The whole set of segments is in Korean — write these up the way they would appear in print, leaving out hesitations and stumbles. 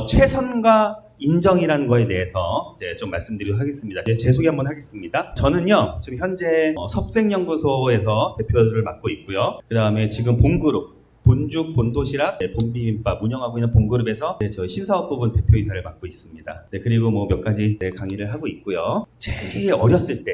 최선과 인정이라는 거에 대해서 이제 좀 말씀드리도록 하겠습니다. 제 소개 한번 하겠습니다. 저는요, 지금 현재 섭생연구소에서 대표를 맡고 있고요. 그 다음에 지금 본그룹, 본죽, 본도시락, 본비빔밥 운영하고 있는 본그룹에서 저희 신사업 부분 대표이사를 맡고 있습니다. 그리고 뭐 몇 가지 강의를 하고 있고요. 제일 어렸을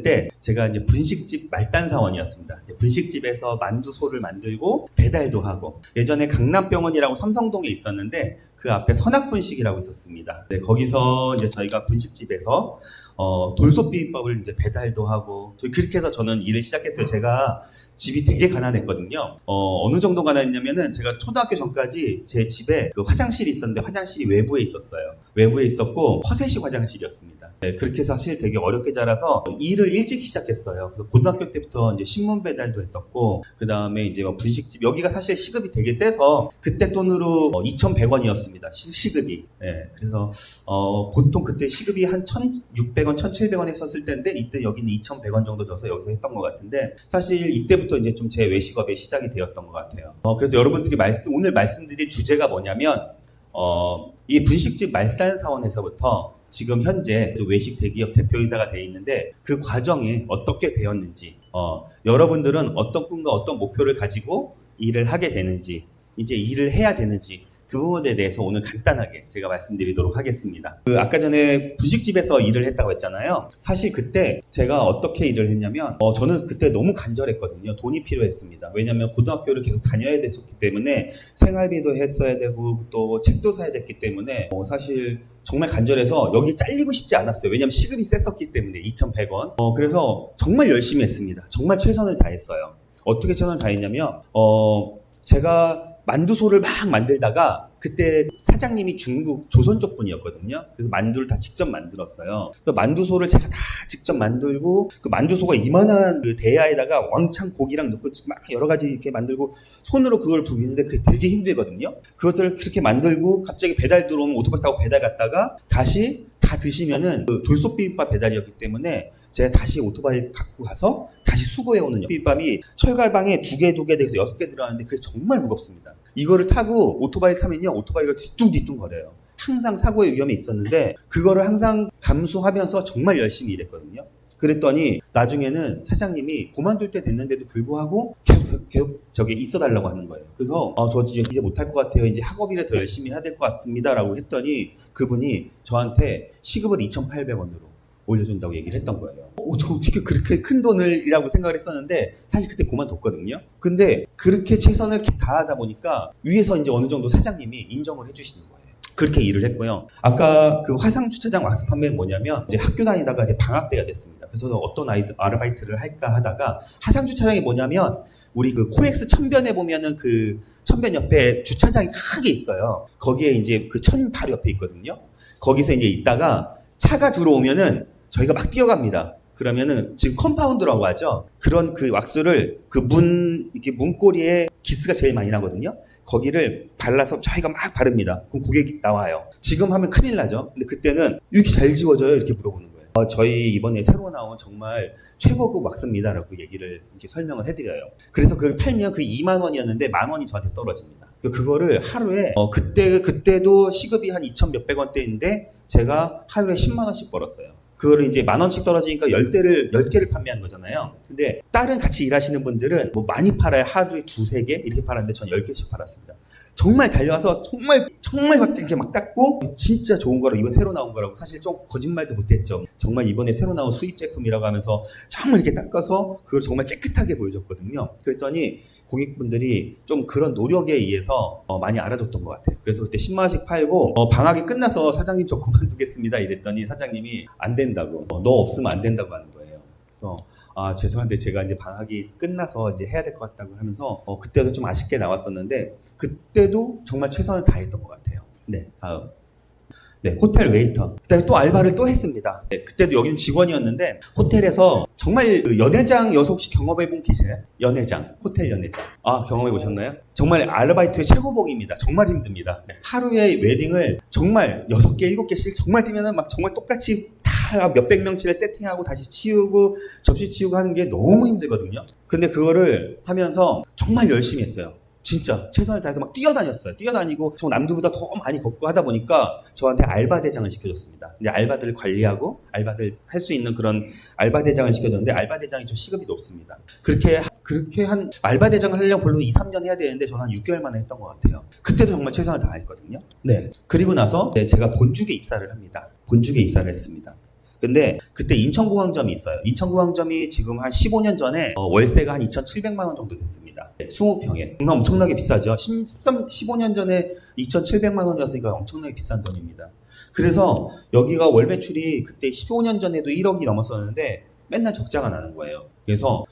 때 제가 이제 분식집 말단 사원이었습니다. 분식집에서 만두소를 만들고 배달도 하고, 예전에 강남병원이라고 삼성동에 있었는데 그 앞에 선악분식이라고 있었습니다. 거기서 이제 저희가 분식집에서 돌솥비빔밥을 이제 배달도 하고, 그렇게 해서 저는 일을 시작했어요. 제가 집이 되게 가난했거든요. 어느 정도 가난했냐면은 제가 초등학교 전까지 제 집에 그 화장실이 있었는데 화장실이 외부에 있었어요. 외부에 있었고 허세식 화장실이었습니다. 그렇게 해서 사실 되게 어렵게 자라서 일을 일찍 시작했어요. 그래서 고등학교 때부터 이제 신문 배달도 했었고, 그 다음에 이제 뭐 분식집, 여기가 사실 시급이 되게 세서 그때 돈으로 2,100원이었습니다. 시급이. 그래서 보통 그때 시급이 한 1,600원, 1,700원 했었을 때인데 이때 여기는 2,100원 정도 줘서 여기서 했던 것 같은데, 사실 이때부터 이제 좀 제 외식업의 시작이 되었던 것 같아요. 그래서 여러분들이 오늘 말씀드릴 주제가 뭐냐면, 이 분식집 말단 사원에서부터 지금 현재 외식 대기업 대표이사가 되어 있는데 그 과정에 어떻게 되었는지, 여러분들은 어떤 꿈과 어떤 목표를 가지고 일을 하게 되는지, 이제 일을 해야 되는지, 그 부분에 대해서 오늘 간단하게 제가 말씀드리도록 하겠습니다. 아까 전에 분식집에서 일을 했다고 했잖아요. 사실 그때 제가 어떻게 일을 했냐면, 저는 그때 너무 간절했거든요. 돈이 필요했습니다. 왜냐면 고등학교를 계속 다녀야 됐었기 때문에 생활비도 했어야 되고 또 책도 사야 됐기 때문에 사실 정말 간절해서 여기 잘리고 싶지 않았어요. 왜냐면 시급이 셌었기 때문에 2,100원. 그래서 정말 열심히 했습니다. 정말 최선을 다했어요. 어떻게 최선을 다했냐면, 제가 만두소를 막 만들다가 그때 사장님이 중국 조선 쪽 분이었거든요. 그래서 만두를 다 직접 만들었어요. 그 만두소를 제가 다 직접 만들고, 그 만두소가 이만한 그 대야에다가 왕창 고기랑 넣고 막 여러 가지 이렇게 만들고 손으로 그걸 부비는데 그게 되게 힘들거든요. 그것들을 그렇게 만들고 갑자기 배달 들어오면 오토바이 타고 배달 갔다가 다시 다 드시면은 그 돌솥비빔밥 배달이었기 때문에 제가 다시 오토바이 갖고 가서 다시 수거해오는 비빔밥이 철가방에 두 개 돼서 6개 들어가는데 그게 정말 무겁습니다. 이거를 타고 오토바이를 타면요, 오토바이가 뒤뚱뒤뚱 거려요. 항상 사고의 위험이 있었는데 그거를 항상 감수하면서 정말 열심히 일했거든요. 그랬더니 나중에는 사장님이 그만둘 때 됐는데도 불구하고 계속 저기 있어달라고 하는 거예요. 그래서 저 이제 못할 것 같아요. 이제 학업이라 더 열심히 해야 될 것 같습니다. 라고 했더니 그분이 저한테 시급을 2,800원으로 올려준다고 얘기를 했던 거예요. 저 어떻게 그렇게 큰 돈을이라고 생각을 했었는데 사실 그때 그만뒀거든요. 근데 그렇게 최선을 다하다 보니까 위에서 이제 어느 정도 사장님이 인정을 해주시는 거예요. 그렇게 일을 했고요. 아까 그 화상 주차장 왁스 판매는 뭐냐면, 이제 학교 다니다가 이제 방학 때가 됐습니다. 그래서 어떤 아르바이트를 할까 하다가, 화상 주차장이 뭐냐면 우리 그 코엑스 천변에 보면은 그 천변 옆에 주차장이 크게 있어요. 거기에 이제 그 천 바로 옆에 있거든요. 거기서 이제 있다가 차가 들어오면은 저희가 막 뛰어갑니다. 그러면은 지금 컴파운드라고 하죠. 그런 그 왁스를 그 이렇게 문고리에 기스가 제일 많이 나거든요. 거기를 발라서 저희가 막 바릅니다. 그럼 고객이 나와요. 지금 하면 큰일 나죠. 근데 그때는 이렇게 잘 지워져요? 이렇게 물어보는 거예요. 저희 이번에 새로 나온 정말 최고급 왁스입니다. 라고 얘기를 이렇게 설명을 해드려요. 그래서 그걸 팔면 그 2만 원이었는데 만 원이 저한테 떨어집니다. 그래서 그거를 하루에, 그때도 시급이 한 2,000 몇백 원대인데 제가 하루에 10만 원씩 벌었어요. 그거를 이제 만 원씩 떨어지니까 10개를 판매한 거잖아요. 근데 다른 같이 일하시는 분들은 뭐 많이 팔아야 하루에 2, 3개 이렇게 팔았는데 전 10개씩 팔았습니다. 정말 달려와서 정말 막 이렇게 막 닦고, 진짜 좋은 거라고, 이번 새로 나온 거라고, 사실 좀 거짓말도 못했죠. 정말 이번에 새로 나온 수입 제품이라고 하면서 정말 이렇게 닦아서 그걸 정말 깨끗하게 보여줬거든요. 그랬더니 고객분들이 좀 그런 노력에 의해서 많이 알아줬던 것 같아요. 그래서 그때 10만 원씩 팔고, 방학이 끝나서 사장님 저 그만두겠습니다 이랬더니 사장님이 안 된다고, 너 없으면 안 된다고 하는 거예요. 그래서 죄송한데 제가 이제 방학이 끝나서 이제 해야 될 것 같다고 하면서 그때도 좀 아쉽게 나왔었는데 그때도 정말 최선을 다했던 것 같아요. 네, 다음. 네, 호텔 웨이터. 그다음에 또 알바를 또 했습니다. 네, 그때도 여기는 직원이었는데 호텔에서 정말 연회장 혹시 경험해 본 계세요? 연회장, 호텔 연회장. 경험해 보셨나요? 정말 아르바이트의 최고봉입니다. 정말 힘듭니다. 네, 하루에 웨딩을 정말 6개, 7개씩 정말 뛰면은 막 정말 똑같이 다 몇백 명치를 세팅하고 다시 치우고 접시 치우고 하는 게 너무 힘들거든요. 근데 그거를 하면서 정말 열심히 했어요. 진짜 최선을 다해서 막 뛰어다녔어요. 뛰어다니고 저 남들보다 더 많이 걷고 하다 보니까 저한테 알바 대장을 시켜줬습니다. 이제 알바들을 관리하고 알바들 할 수 있는 그런 알바 대장을 시켜줬는데 알바 대장이 좀 시급이 높습니다. 그렇게 한 알바 대장을 하려면 별로 2, 3년 해야 되는데 저는 한 6개월 만에 했던 것 같아요. 그때도 정말 최선을 다했거든요. 네. 그리고 나서 제가 본죽에 입사를 합니다. 본죽에 입사를 했습니다. 근데 그때 인천공항점이 있어요. 인천공항점이 지금 한 15년 전에 월세가 한 2,700만 원 정도 됐습니다. 20평에. 정말 엄청나게 비싸죠. 15년 전에 2,700만 원이었으니까 엄청나게 비싼 돈입니다. 그래서 여기가 월 매출이 그때 15년 전에도 1억이 넘었었는데 맨날 적자가 나는 거예요. 그래서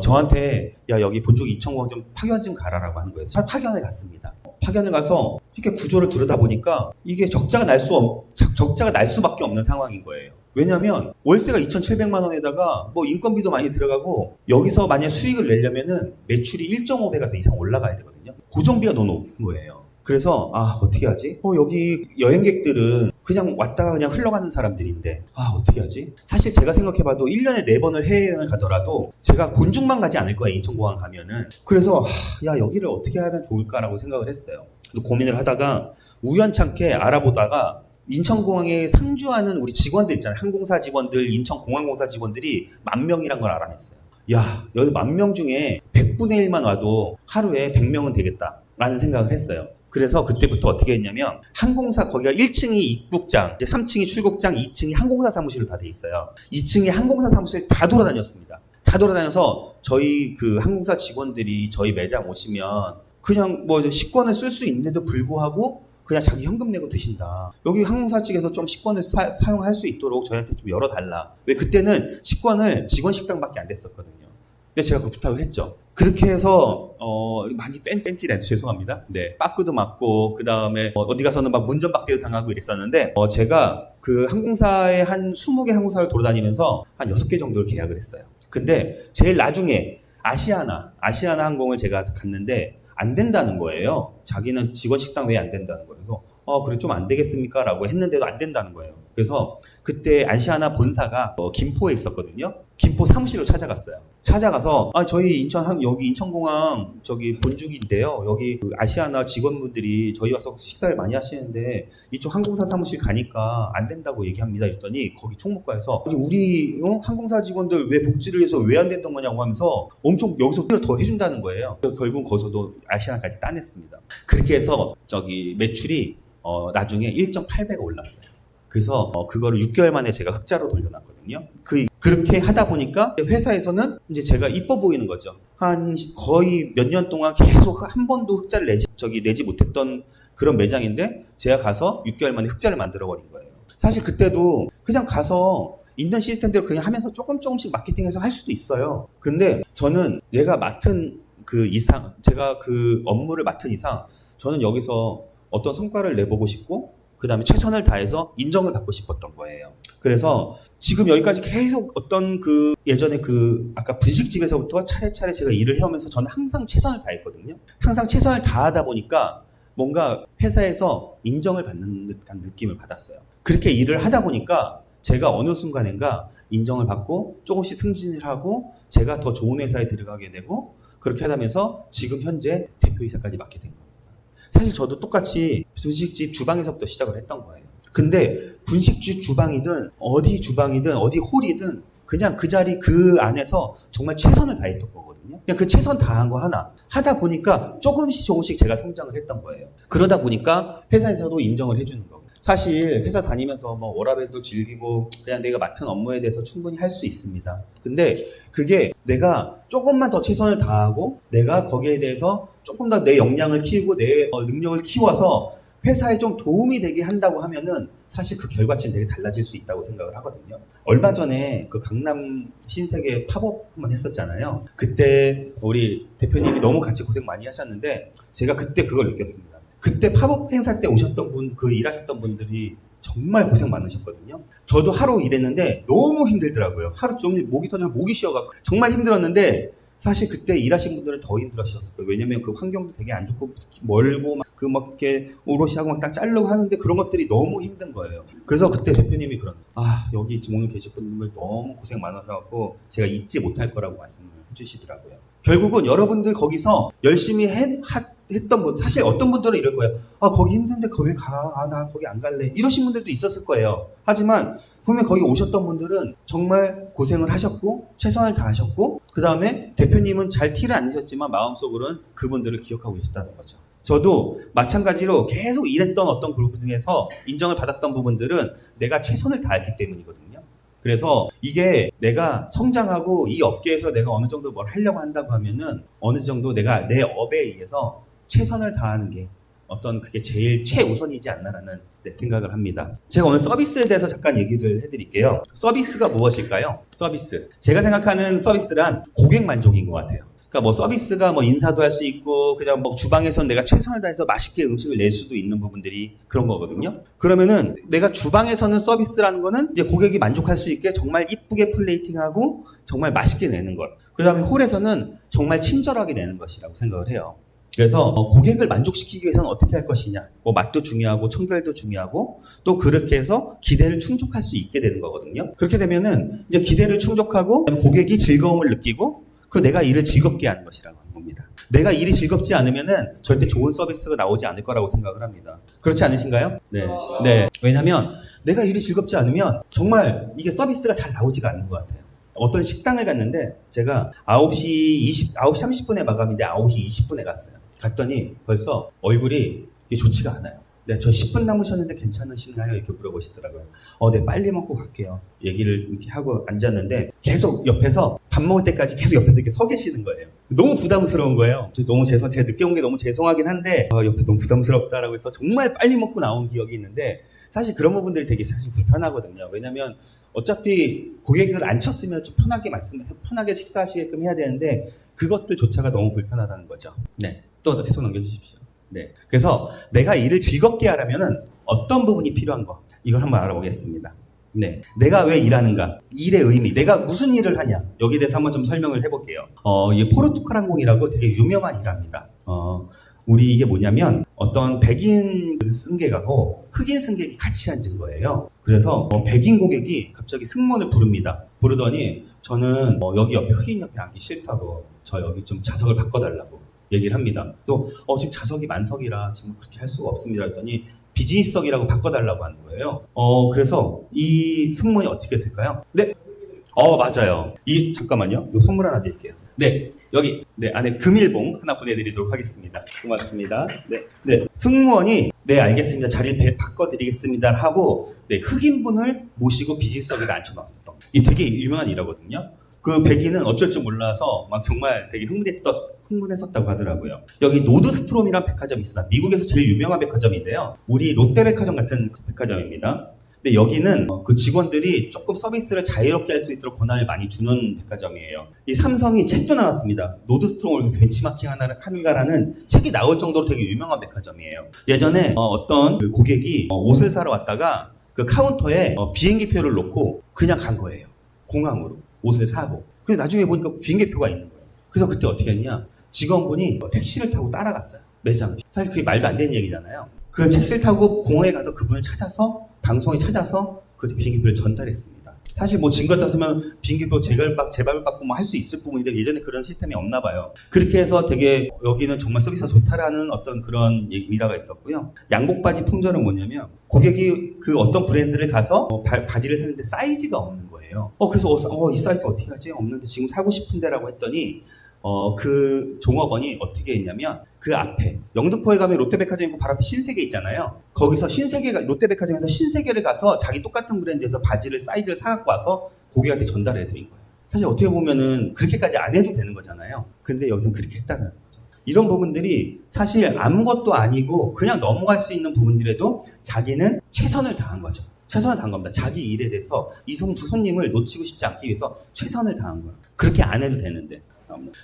저한테 야 여기 본죽 인천공항점 파견 좀 가라라고 하는 거예요. 파견을 갔습니다. 파견을 가서 이렇게 구조를 들여다보니까 이게 적자가 날 수밖에 없는 상황인 거예요. 왜냐면 월세가 2,700만 원에다가 뭐 인건비도 많이 들어가고 여기서 만약 수익을 내려면은 매출이 1.5배가 이상 올라가야 되거든요. 고정비가 너무 높은 거예요. 그래서 어떻게 하지? 여기 여행객들은 그냥 왔다가 그냥 흘러가는 사람들인데 어떻게 하지? 사실 제가 생각해봐도 1년에 4번을 해외여행을 가더라도 제가 본죽만 가지 않을 거예요. 인천공항 가면은. 그래서 야 여기를 어떻게 하면 좋을까라고 생각을 했어요. 그래서 고민을 하다가 우연찮게 알아보다가 인천공항에 상주하는 우리 직원들 있잖아요. 항공사 직원들, 인천공항공사 직원들이 10,000명이란 걸 알아냈어요. 야 여기 10,000명 중에 100분의 1만 와도 하루에 100명은 되겠다라는 생각을 했어요. 그래서 그때부터 어떻게 했냐면 항공사 거기가 1층이 입국장, 이제 3층이 출국장, 2층이 항공사 사무실로 다 돼 있어요. 2층에 항공사 사무실 다 돌아다녔습니다. 다 돌아다녀서 저희 그 항공사 직원들이 저희 매장 오시면 그냥 뭐 식권을 쓸 수 있는데도 불구하고 그냥 자기 현금 내고 드신다. 여기 항공사 측에서 좀 식권을 사용할 수 있도록 저희한테 좀 열어달라. 왜 그때는 식권을 직원 식당밖에 안 됐었거든요. 근데 제가 그 부탁을 했죠. 그렇게 해서 많이 뺀질해 죄송합니다. 네, 빠꾸도 맞고 그 다음에 어디 가서는 막 문전박대도 당하고 이랬었는데 제가 그 항공사에 한 20개 항공사를 돌아다니면서 한 6개 정도를 계약을 했어요. 근데 제일 나중에 아시아나 항공을 제가 갔는데 안 된다는 거예요. 자기는 직원 식당 외에 안 된다는 거예요. 그래서 그래 좀 안 되겠습니까? 라고 했는데도 안 된다는 거예요. 그래서 그때 아시아나 본사가 김포에 있었거든요. 김포 사무실로 찾아갔어요. 찾아가서 저희 여기 인천공항 저기 본죽인데요. 여기 그 아시아나 직원분들이 저희 와서 식사를 많이 하시는데 이쪽 항공사 사무실 가니까 안 된다고 얘기합니다. 했더니 거기 총무과에서 우리 항공사 직원들 왜 복지를 해서 왜 안 된다는 거냐고 하면서 엄청 여기서 더 해준다는 거예요. 결국 거기서도 아시아나까지 따냈습니다. 그렇게 해서 저기 매출이 나중에 1.8배가 올랐어요. 그래서 그거를 6개월 만에 제가 흑자로 돌려놨거든요. 그렇게 하다 보니까 회사에서는 이제 제가 이뻐 보이는 거죠. 한 거의 몇 년 동안 계속 한 번도 흑자를 내지 못했던 그런 매장인데 제가 가서 6개월 만에 흑자를 만들어버린 거예요. 사실 그때도 그냥 가서 있는 시스템대로 그냥 하면서 조금씩 마케팅해서 할 수도 있어요. 근데 저는 내가 맡은 그 이상, 제가 그 업무를 맡은 이상 저는 여기서 어떤 성과를 내보고 싶고 그 다음에 최선을 다해서 인정을 받고 싶었던 거예요. 그래서 지금 여기까지 계속 어떤 그 예전에 그 아까 분식집에서부터 차례차례 제가 일을 해오면서 저는 항상 최선을 다했거든요. 항상 최선을 다하다 보니까 뭔가 회사에서 인정을 받는 듯한 느낌을 받았어요. 그렇게 일을 하다 보니까 제가 어느 순간인가 인정을 받고 조금씩 승진을 하고 제가 더 좋은 회사에 들어가게 되고 그렇게 하면서 지금 현재 대표이사까지 맡게 된 겁니다. 사실 저도 똑같이 분식집 주방에서부터 시작을 했던 거예요. 근데 분식집 주방이든 어디 홀이든 그냥 그 자리 그 안에서 정말 최선을 다했던 거거든요. 그냥 그 최선 다한 거 하나 하다 보니까 조금씩 제가 성장을 했던 거예요. 그러다 보니까 회사에서도 인정을 해주는 거고. 사실 회사 다니면서 뭐 워라밸도 즐기고 그냥 내가 맡은 업무에 대해서 충분히 할 수 있습니다. 근데 그게 내가 조금만 더 최선을 다하고 내가 거기에 대해서 조금 더 내 역량을 키우고 내 능력을 키워서 회사에 좀 도움이 되게 한다고 하면은 사실 그 결과치는 되게 달라질 수 있다고 생각을 하거든요. 얼마 전에 그 강남 신세계 팝업 한번 했었잖아요. 그때 우리 대표님이 너무 같이 고생 많이 하셨는데 제가 그때 그걸 느꼈습니다. 그때 팝업 행사 때 오셨던 일하셨던 분들이 정말 고생 많으셨거든요. 저도 하루 일했는데 너무 힘들더라고요. 하루 종일 목이 터져서 목이 쉬어갖고 정말 힘들었는데 사실 그때 일하신 분들은 더 힘들으셨을 거예요. 왜냐면 그 환경도 되게 안 좋고 멀고 막 이렇게 오롯이 하고 막 딱 자르고 하는데 그런 것들이 너무 힘든 거예요. 그래서 그때 대표님이 여기 지금 오늘 계신 분들 너무 고생 많으셔갖고 제가 잊지 못할 거라고 말씀을 해주시더라고요. 결국은 여러분들 거기서 열심히 했던 분, 사실 어떤 분들은 이럴 거예요. 아, 거기 힘든데 거기 가. 아, 나 거기 안 갈래. 이러신 분들도 있었을 거예요. 하지만 분명 거기 오셨던 분들은 정말 고생을 하셨고 최선을 다하셨고 그 다음에 대표님은 잘 티를 안 내셨지만 마음속으로는 그분들을 기억하고 계셨다는 거죠. 저도 마찬가지로 계속 일했던 어떤 그룹 중에서 인정을 받았던 부분들은 내가 최선을 다했기 때문이거든요. 그래서 이게 내가 성장하고 이 업계에서 내가 어느 정도 뭘 하려고 한다고 하면은 어느 정도 내가 내 업에 의해서 최선을 다하는 게 어떤 그게 제일 최우선이지 않나라는 생각을 합니다. 제가 오늘 서비스에 대해서 잠깐 얘기를 해드릴게요. 서비스가 무엇일까요? 서비스. 제가 생각하는 서비스란 고객 만족인 것 같아요. 그러니까 뭐 서비스가 뭐 인사도 할 수 있고 그냥 뭐 주방에서는 내가 최선을 다해서 맛있게 음식을 낼 수도 있는 부분들이 그런 거거든요. 그러면은 내가 주방에서는 서비스라는 거는 이제 고객이 만족할 수 있게 정말 이쁘게 플레이팅하고 정말 맛있게 내는 것. 그 다음에 홀에서는 정말 친절하게 내는 것이라고 생각을 해요. 그래서 고객을 만족시키기 위해서는 어떻게 할 것이냐. 뭐 맛도 중요하고 청결도 중요하고 또 그렇게 해서 기대를 충족할 수 있게 되는 거거든요. 그렇게 되면은 이제 기대를 충족하고 고객이 즐거움을 느끼고 그 내가 일을 즐겁게 하는 것이라고 하는 겁니다. 내가 일이 즐겁지 않으면은 절대 좋은 서비스가 나오지 않을 거라고 생각을 합니다. 그렇지 않으신가요? 네. 네. 왜냐면 내가 일이 즐겁지 않으면 정말 이게 서비스가 잘 나오지가 않는 것 같아요. 어떤 식당을 갔는데 제가 9시 30분에 마감인데 9시 20분에 갔어요. 갔더니 벌써 얼굴이 좋지가 않아요. 네, 저 10분 남으셨는데 괜찮으신가요? 이렇게 물어보시더라고요. 네, 빨리 먹고 갈게요. 얘기를 이렇게 하고 앉았는데 계속 옆에서 밥 먹을 때까지 계속 옆에서 이렇게 서 계시는 거예요. 너무 부담스러운 거예요. 너무 제가 늦게 온 게 너무 죄송하긴 한데 옆에 너무 부담스럽다라고 해서 정말 빨리 먹고 나온 기억이 있는데 사실 그런 부분들이 되게 사실 불편하거든요. 왜냐면 어차피 고객을 안 쳤으면 좀 편하게 식사하시게끔 해야 되는데 그것들조차가 너무 불편하다는 거죠. 네, 또 계속 넘겨주십시오. 네, 그래서 내가 일을 즐겁게 하려면은 어떤 부분이 필요한 거 이걸 한번 알아보겠습니다. 네, 내가 왜 일하는가, 일의 의미, 내가 무슨 일을 하냐 여기에 대해서 한번 좀 설명을 해볼게요. 이 포르투갈 항공이라고 되게 유명한 일합니다. 우리 이게 뭐냐면 어떤 백인 승객하고 흑인 승객이 같이 앉은 거예요. 그래서 백인 고객이 갑자기 승무원을 부릅니다. 부르더니 저는 여기 옆에 흑인 옆에 앉기 싫다고 저 여기 좀 좌석을 바꿔달라고 얘기를 합니다. 또 지금 좌석이 만석이라 지금 그렇게 할 수가 없습니다. 했더니 비즈니스석이라고 바꿔달라고 하는 거예요. 그래서 이 승무원이 어떻게 했을까요? 네, 맞아요. 잠깐만요. 요 선물 하나 드릴게요. 네, 여기 안에 금일봉 하나 보내드리도록 하겠습니다. 고맙습니다. 네, 승무원이 네 알겠습니다. 자리를 바꿔드리겠습니다 하고 흑인분을 모시고 비즈니스석에다 앉혀놨었던 이 되게 유명한 일이거든요. 그 백인은 어쩔 줄 몰라서 막 정말 되게 흥분했었다고 하더라고요. 여기 노드스트롬이라는 백화점이 있습니다. 미국에서 제일 유명한 백화점인데요. 우리 롯데백화점 같은 백화점입니다. 근데 여기는 그 직원들이 조금 서비스를 자유롭게 할 수 있도록 권한을 많이 주는 백화점이에요. 이 삼성이 책도 나왔습니다. 노드스트롬을 벤치마킹 하는가라는 책이 나올 정도로 되게 유명한 백화점이에요. 예전에 어떤 그 고객이 옷을 사러 왔다가 그 카운터에 비행기표를 놓고 그냥 간 거예요. 공항으로 옷을 사고. 근데 나중에 보니까 비행기표가 있는 거예요. 그래서 그때 어떻게 했냐? 직원분이 택시를 타고 따라갔어요. 매장. 사실 그게 말도 안 되는 얘기잖아요. 그 택시를 타고 공항에 가서 그분을 찾아서 방송에 찾아서 그 비행기표를 전달했습니다. 사실 뭐 증거 땄으면 비행기표 재발받고 뭐 할 수 있을 부분인데 예전에 그런 시스템이 없나 봐요. 그렇게 해서 되게 여기는 정말 서비스가 좋다라는 어떤 그런 일화가 있었고요. 양복바지 품절은 뭐냐면 고객이 그 어떤 브랜드를 가서 바지를 사는데 사이즈가 없는 거예요. 그래서 이 사이즈 어떻게 하지? 없는데 지금 사고 싶은데라고 했더니 그 종업원이 어떻게 했냐면 그 앞에 영등포에 가면 롯데백화점 있고 바로 앞에 신세계 있잖아요. 거기서 롯데백화점에서 신세계를 가서 자기 똑같은 브랜드에서 바지를 사이즈를 사갖고 와서 고객한테 전달해 드린 거예요. 사실 어떻게 보면은 그렇게까지 안 해도 되는 거잖아요. 근데 여기서는 그렇게 했다는 거죠. 이런 부분들이 사실 아무것도 아니고 그냥 넘어갈 수 있는 부분들에도 자기는 최선을 다한 거죠. 최선을 다한 겁니다. 자기 일에 대해서 이 손님을 놓치고 싶지 않기 위해서 최선을 다한 거예요. 그렇게 안 해도 되는데.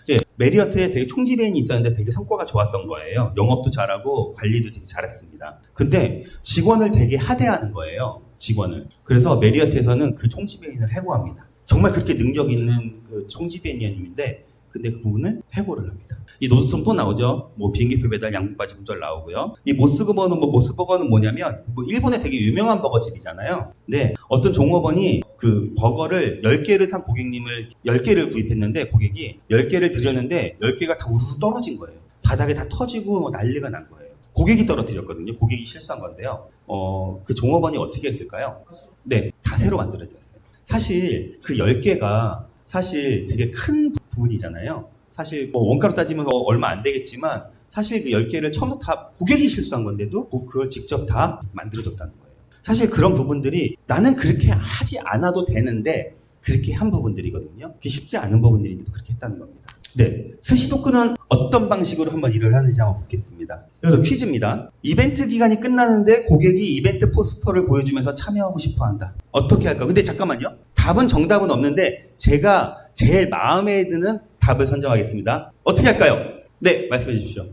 이제 메리어트에 되게 총지배인이 있었는데 되게 성과가 좋았던 거예요. 영업도 잘하고 관리도 되게 잘했습니다. 근데 직원을 되게 하대하는 거예요. 직원을. 그래서 메리어트에서는 그 총지배인을 해고합니다. 정말 그렇게 능력 있는 그 총지배인님인데 근데 그 부분을 해고를 합니다. 이 노드송 또 나오죠. 뭐 비행기표 배달, 양복바지 품절 나오고요. 이 모스버거는 모스버거는 뭐냐면 뭐 일본에 되게 유명한 버거집이잖아요. 근데 어떤 종업원이 그 버거를 10개를 산 고객님을 10개를 구입했는데 고객이 10개를 드렸는데 10개가 다 우르르 떨어진 거예요. 바닥에 다 터지고 뭐 난리가 난 거예요. 고객이 떨어뜨렸거든요. 고객이 실수한 건데요. 그 종업원이 어떻게 했을까요? 네, 다 새로 만들어졌어요. 사실 그 10개가 사실 되게 큰 부분이잖아요. 사실 뭐 원가로 따지면 얼마 안 되겠지만 사실 그 10개를 처음부터 다 고객이 실수한 건데도 그걸 직접 다 만들어줬다는 거예요. 사실 그런 부분들이 나는 그렇게 하지 않아도 되는데 그렇게 한 부분들이거든요. 그게 쉽지 않은 부분들인데도 그렇게 했다는 겁니다. 네, 스시도크는 어떤 방식으로 한번 일을 하는지 한번 보겠습니다. 그래서 퀴즈입니다. 이벤트 기간이 끝나는데 고객이 이벤트 포스터를 보여주면서 참여하고 싶어한다. 어떻게 할까? 근데 잠깐만요. 정답은 없는데 제가 제일 마음에 드는 답을 선정하겠습니다. 어떻게 할까요? 네, 말씀해 주십시오.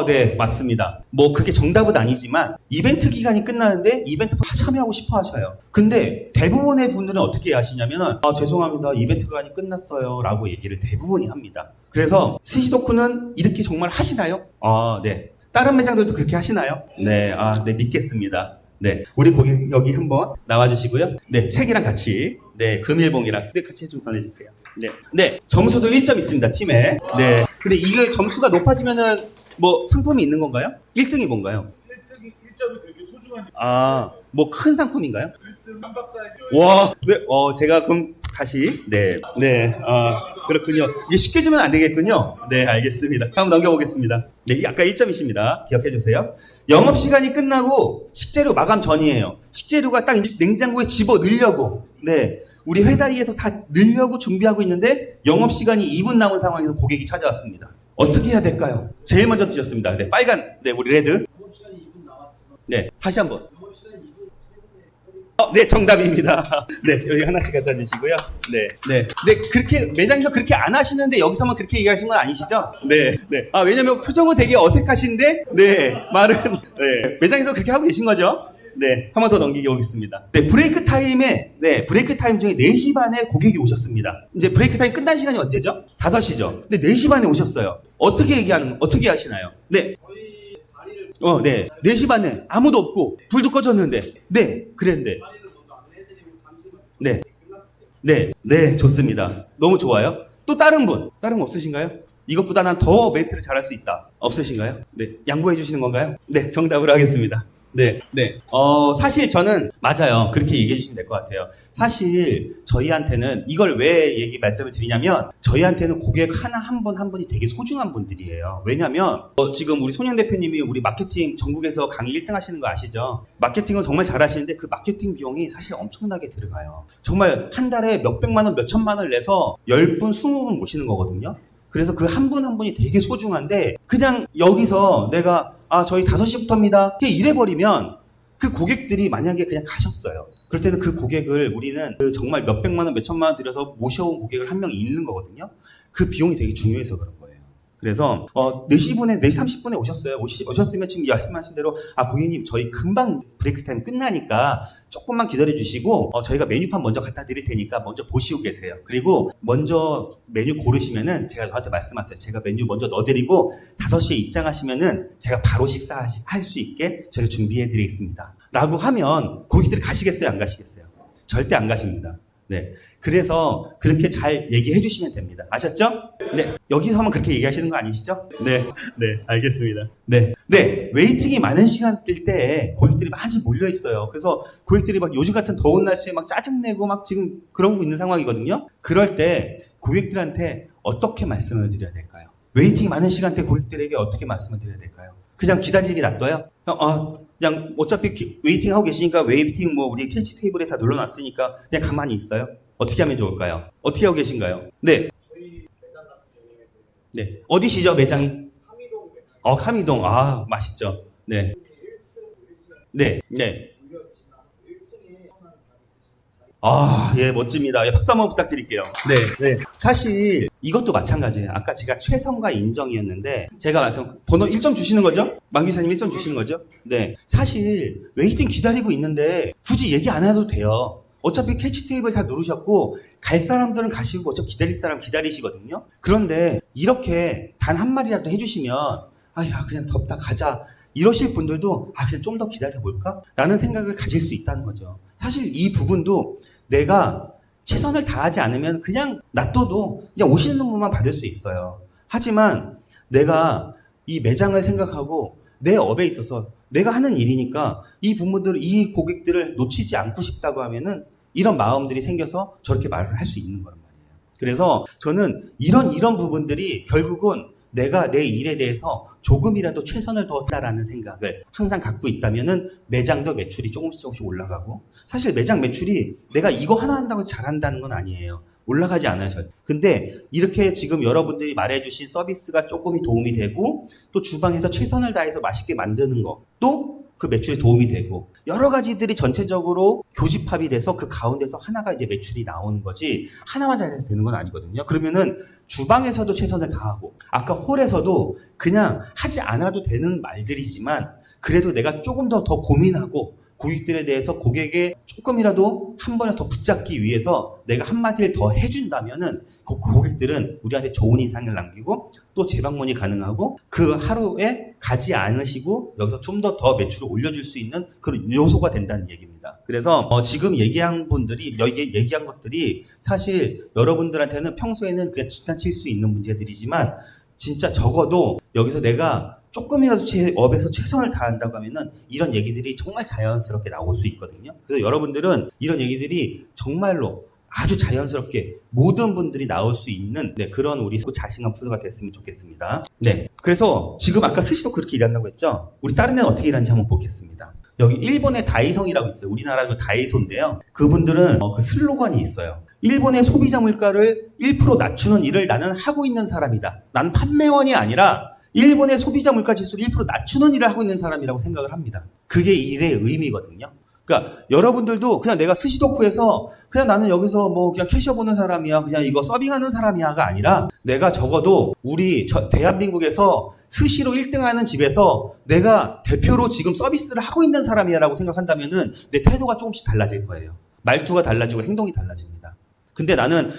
네, 맞습니다. 뭐 그게 정답은 아니지만 이벤트 기간이 끝나는데 이벤트 참여하고 싶어 하셔요. 근데 대부분의 분들은 어떻게 하시냐면은 죄송합니다. 이벤트 기간이 끝났어요. 라고 얘기를 대부분이 합니다. 그래서 스시도쿠는 이렇게 정말 하시나요? 네. 다른 매장들도 그렇게 하시나요? 네, 네, 믿겠습니다. 네, 우리 고객 여기 한번 나와주시고요. 네, 책이랑 같이, 네, 금일봉이랑 같이 좀 전해주세요. 네, 점수도 1점 있습니다, 팀에. 네, 근데 이게 점수가 높아지면은 뭐 상품이 있는 건가요? 1등이 뭔가요? 1점이 되게 소중한. 뭐 큰 상품인가요? 1등 한박사의. 와, 네, 제가 그럼 다시, 그렇군요. 이게 쉽게 주면 안 되겠군요. 네, 알겠습니다. 한번 넘겨보겠습니다. 네, 아까 1점이십니다. 기억해주세요. 영업시간이 끝나고 식재료 마감 전이에요. 식재료가 딱 냉장고에 집어 넣으려고, 네, 우리 회다리에서 다 넣으려고 준비하고 있는데 영업시간이 2분 남은 상황에서 고객이 찾아왔습니다. 어떻게 해야 될까요? 제일 먼저 드셨습니다. 네, 빨간, 네, 우리 레드. 네, 다시 한번. 네, 정답입니다. 네, 여기 하나씩 갖다 주시고요. 네, 그렇게, 매장에서 그렇게 안 하시는데 여기서만 그렇게 얘기하신 건 아니시죠? 네. 왜냐면 표정은 되게 어색하신데, 네, 말은, 네, 매장에서 그렇게 하고 계신 거죠? 네, 한 번 더 넘기게 오겠습니다. 네, 브레이크 타임 중에 4시 반에 고객이 오셨습니다. 이제 브레이크 타임 끝난 시간이 언제죠? 5시죠. 근데 4시 반에 오셨어요. 어떻게 하시나요? 네. 네. 4시 반에 아무도 없고, 불도 꺼졌는데, 네, 그랬는데. 네, 좋습니다. 너무 좋아요. 또 다른 분 없으신가요? 이것보다 난 더 멘트를 잘할 수 있다. 없으신가요? 네, 양보해 주시는 건가요? 네, 정답으로 하겠습니다. 네. 사실 저는 맞아요. 그렇게 얘기해 주시면 될 것 같아요. 사실 저희한테는 이걸 왜 말씀을 드리냐면 저희한테는 고객 한 분이 되게 소중한 분들이에요. 왜냐면 지금 우리 손영 대표님이 우리 마케팅 전국에서 강의 1등 하시는 거 아시죠? 마케팅은 정말 잘 하시는데 그 마케팅 비용이 사실 엄청나게 들어가요. 정말 한 달에 몇백만 원, 몇천만 원을 내서 10분, 20분 모시는 거거든요. 그래서 그 한 분 한 분이 되게 소중한데 그냥 여기서 내가 저희 5시부터입니다. 그냥 이래버리면 그 고객들이 만약에 그냥 가셨어요. 그럴 때는 그 고객을 우리는 정말 몇백만 원, 몇천만 원 들여서 모셔온 고객을 한 명이 있는 거거든요. 그 비용이 되게 중요해서 그런 거예요. 그래서 4시 30분에 오셨어요. 오셨으면 지금 말씀하신 대로 고객님 저희 금방 브레이크 타임 끝나니까 조금만 기다려 주시고 저희가 메뉴판 먼저 갖다 드릴 테니까 먼저 보시고 계세요. 그리고 먼저 메뉴 고르시면은 제가 저한테 말씀하세요. 제가 메뉴 먼저 넣어드리고 5시에 입장하시면은 제가 바로 식사할 수 있게 저희가 준비해 드리겠습니다. 라고 하면 고객들이 가시겠어요? 안 가시겠어요? 절대 안 가십니다. 네. 그래서 그렇게 잘 얘기해 주시면 됩니다. 아셨죠? 네. 여기서만 그렇게 얘기하시는 거 아니시죠? 네. 알겠습니다. 네. 웨이팅이 많은 시간대일 때 고객들이 많이 몰려 있어요. 그래서 고객들이 막 요즘 같은 더운 날씨에 막 짜증내고 막 지금 그러고 있는 상황이거든요. 그럴 때 고객들한테 어떻게 말씀을 드려야 될까요? 웨이팅이 많은 시간대 고객들에게 어떻게 말씀을 드려야 될까요? 그냥 기다리기 놔둬요? 그냥 어차피 웨이팅 하고 계시니까 웨이팅 우리 캐치 테이블에 다 눌러놨으니까 그냥 가만히 있어요. 어떻게 하면 좋을까요? 어떻게 하고 계신가요? 네. 저희 매장 같은 경우에는 네. 어디시죠, 매장이? 카미동 매장. 카미동. 맛있죠. 네. 1층. 네. 무려 1층에 편한 자리 있으신 자리. 예, 멋집니다. 박수 한번 부탁드릴게요. 네. 사실 이것도 마찬가지예요. 아까 제가 최선과 인정이었는데 제가 번호 1점 주시는 거죠? 만 기사님 1점 주시는 거죠? 네. 사실 웨이팅 기다리고 있는데 굳이 얘기 안 해도 돼요. 어차피 캐치 테이블 다 누르셨고 갈 사람들은 가시고 어차피 기다릴 사람 기다리시거든요. 그런데 이렇게 단 한 마디라도 해주시면 야 그냥 덥다 가자 이러실 분들도 그냥 좀 더 기다려볼까? 라는 생각을 가질 수 있다는 거죠. 사실 이 부분도 내가 최선을 다하지 않으면 그냥 놔둬도 그냥 오시는 분만 받을 수 있어요. 하지만 내가 이 매장을 생각하고 내 업에 있어서 내가 하는 일이니까 이 부모들, 이 고객들을 놓치지 않고 싶다고 하면은 이런 마음들이 생겨서 저렇게 말을 할 수 있는 거란 말이에요. 그래서 저는 이런 부분들이 결국은 내가 내 일에 대해서 조금이라도 최선을 다하라는 생각을 항상 갖고 있다면은 매장도 매출이 조금씩 올라가고, 사실 매장 매출이 내가 이거 하나 한다고 잘한다는 건 아니에요. 올라가지 않으셔요. 근데 이렇게 지금 여러분들이 말해주신 서비스가 조금이 도움이 되고, 또 주방에서 최선을 다해서 맛있게 만드는 거, 또 그 매출에 도움이 되고, 여러 가지들이 전체적으로 교집합이 돼서 그 가운데서 하나가 이제 매출이 나오는 거지, 하나만 잘해서 되는 건 아니거든요. 그러면은 주방에서도 최선을 다하고, 아까 홀에서도 그냥 하지 않아도 되는 말들이지만, 그래도 내가 조금 더 고민하고, 고객들에 대해서 고객의 조금이라도 한 번에 더 붙잡기 위해서 내가 한마디를 더 해준다면은 그 고객들은 우리한테 좋은 인상을 남기고 또 재방문이 가능하고 그 하루에 가지 않으시고 여기서 좀 더 매출을 올려줄 수 있는 그런 요소가 된다는 얘기입니다. 그래서 지금 얘기한 것들이 사실 여러분들한테는 평소에는 그냥 지나칠 수 있는 문제들이지만 진짜 적어도 여기서 내가 조금이라도 제 업에서 최선을 다한다고 하면은 이런 얘기들이 정말 자연스럽게 나올 수 있거든요. 그래서 여러분들은 이런 얘기들이 정말로 아주 자연스럽게 모든 분들이 나올 수 있는 그런 우리 자신감 프로가 됐으면 좋겠습니다. 네. 그래서 지금 아까 스시도 그렇게 일한다고 했죠? 우리 다른 데는 어떻게 일하는지 한번 보겠습니다. 여기 일본의 다이성이라고 있어요. 우리나라 그 다이소인데요. 그분들은 그 슬로건이 있어요. 일본의 소비자 물가를 1% 낮추는 일을 나는 하고 있는 사람이다. 난 판매원이 아니라 일본의 소비자 물가 지수를 1% 낮추는 일을 하고 있는 사람이라고 생각을 합니다. 그게 일의 의미거든요. 그러니까 여러분들도 그냥 내가 스시도쿠에서 그냥 나는 여기서 뭐 그냥 캐셔 보는 사람이야, 그냥 이거 서빙하는 사람이야가 아니라 내가 적어도 우리 대한민국에서 스시로 1등하는 집에서 내가 대표로 지금 서비스를 하고 있는 사람이야라고 생각한다면은 내 태도가 조금씩 달라질 거예요. 말투가 달라지고 행동이 달라집니다. 근데 나는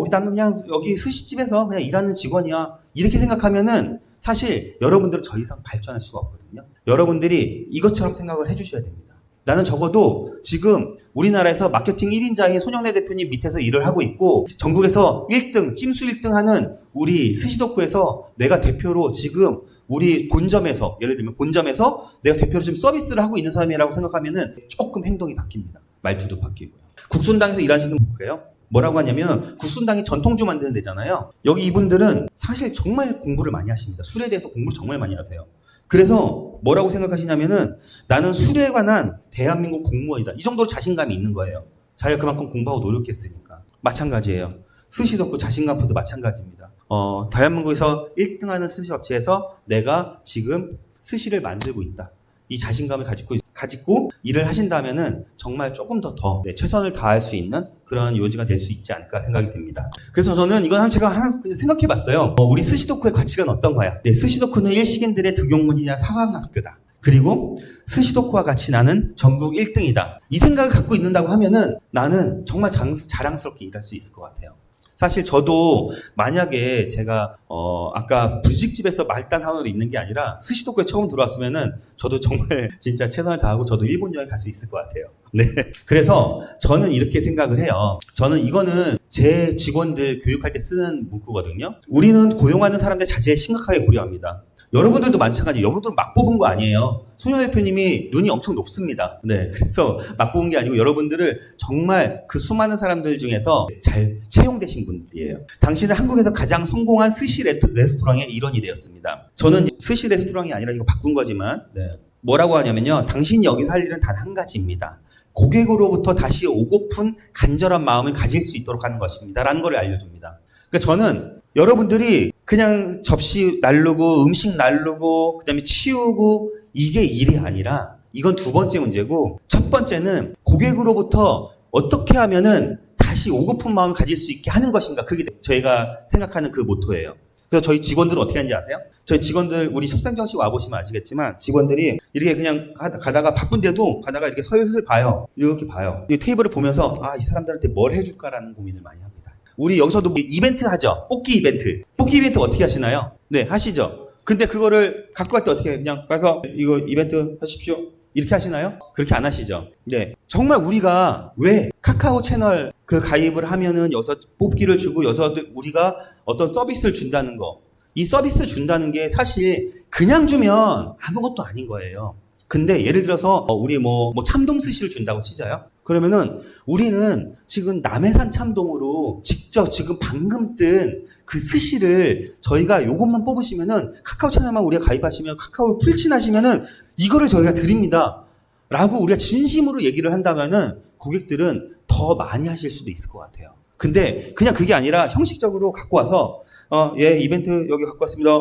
나는 그냥 여기 스시집에서 그냥 일하는 직원이야 이렇게 생각하면은 사실 여러분들은 더 이상 발전할 수가 없거든요. 여러분들이 이것처럼 생각을 해주셔야 됩니다. 나는 적어도 지금 우리나라에서 마케팅 1인자인 손영래 대표님 밑에서 일을 하고 있고 전국에서 1등, 찜수 1등 하는 우리 스시도쿠에서 내가 대표로 지금 우리 본점에서, 예를 들면 본점에서 내가 대표로 지금 서비스를 하고 있는 사람이라고 생각하면은 조금 행동이 바뀝니다. 말투도 바뀌고요. 국순당에서 일하시는 분이에요. 뭐라고 하냐면 국순당이 전통주 만드는 데잖아요. 여기 이분들은 사실 정말 공부를 많이 하십니다. 술에 대해서 공부를 정말 많이 하세요. 그래서 뭐라고 생각하시냐면은 나는 술에 관한 대한민국 공무원이다. 이 정도로 자신감이 있는 거예요. 자기가 그만큼 공부하고 노력했으니까. 마찬가지예요. 스시도쿠 자신감도 마찬가지입니다. 대한민국에서 1등하는 스시 업체에서 내가 지금 스시를 만들고 있다. 이 자신감을 가지고 일을 하신다면은 정말 조금 더 최선을 다할 수 있는 그런 요지가 될 수 있지 않을까 생각이 듭니다. 그래서 저는 이건 제가 생각해 봤어요. 우리 스시도쿠의 가치관 어떤가요? 스시도쿠는 일식인들의 등용문이냐 사관학교다. 그리고 스시도쿠와 같이 나는 전국 1등이다. 이 생각을 갖고 있는다고 하면은 나는 정말 자랑스럽게 일할 수 있을 것 같아요. 사실 저도 만약에 제가 아까 분식집에서 말단 사원으로 있는 게 아니라 스시도쿠에 처음 들어왔으면은 저도 정말 진짜 최선을 다하고 저도 일본 여행 갈 수 있을 것 같아요. 네. 그래서 저는 이렇게 생각을 해요. 저는 이거는 제 직원들 교육할 때 쓰는 문구거든요. 우리는 고용하는 사람들 자체에 심각하게 고려합니다. 여러분들도 마찬가지. 여러분들은 막 뽑은 거 아니에요. 손영 대표님이 눈이 엄청 높습니다. 네, 그래서 막 뽑은 게 아니고 여러분들을 정말 그 수많은 사람들 중에서 잘 채용되신 분들이에요. 당신은 한국에서 가장 성공한 스시 레스토랑의 일원이 되었습니다. 저는 스시 레스토랑이 아니라 이거 바꾼 거지만 뭐라고 하냐면요. 당신이 여기서 할 일은 단 한 가지입니다. 고객으로부터 다시 오고픈 간절한 마음을 가질 수 있도록 하는 것입니다. 라는 걸 알려줍니다. 그러니까 저는 여러분들이 그냥 접시 날르고 음식 날르고 그다음에 치우고 이게 일이 아니라 이건 두 번째 문제고 첫 번째는 고객으로부터 어떻게 하면은 다시 오고픈 마음을 가질 수 있게 하는 것인가. 그게 저희가 생각하는 그 모토예요. 그래서 저희 직원들은 어떻게 하는지 아세요? 저희 직원들, 우리 협상정식 와보시면 아시겠지만, 직원들이 이렇게 그냥 가다가 바쁜데도 가다가 이렇게 슬슬 봐요. 이렇게 봐요. 이 테이블을 보면서, 아, 이 사람들한테 뭘 해줄까라는 고민을 많이 합니다. 우리 여기서도 이벤트 하죠. 뽑기 이벤트. 뽑기 이벤트 어떻게 하시나요? 네, 하시죠. 근데 그거를 갖고 갈 때 어떻게 해요? 그냥 가서 이거 이벤트 하십시오. 이렇게 하시나요? 그렇게 안 하시죠. 네. 정말 우리가 왜 카카오 채널 그 가입을 하면은 여기서 뽑기를 주고 여기서 우리가 어떤 서비스를 준다는 거. 이 서비스 준다는 게 사실 그냥 주면 아무것도 아닌 거예요. 근데 예를 들어서 우리 뭐 참돔 스시를 준다고 치자요. 그러면은 우리는 지금 남해산 참돔으로 직접 지금 방금 뜬 그 스시를 저희가 요것만 뽑으시면은 카카오 채널만 우리가 가입하시면 카카오 풀친하시면은 이거를 저희가 드립니다. 라고 우리가 진심으로 얘기를 한다면은 고객들은 더 많이 하실 수도 있을 것 같아요. 근데 그냥 그게 아니라 형식적으로 갖고 와서 예, 이벤트 여기 갖고 왔습니다.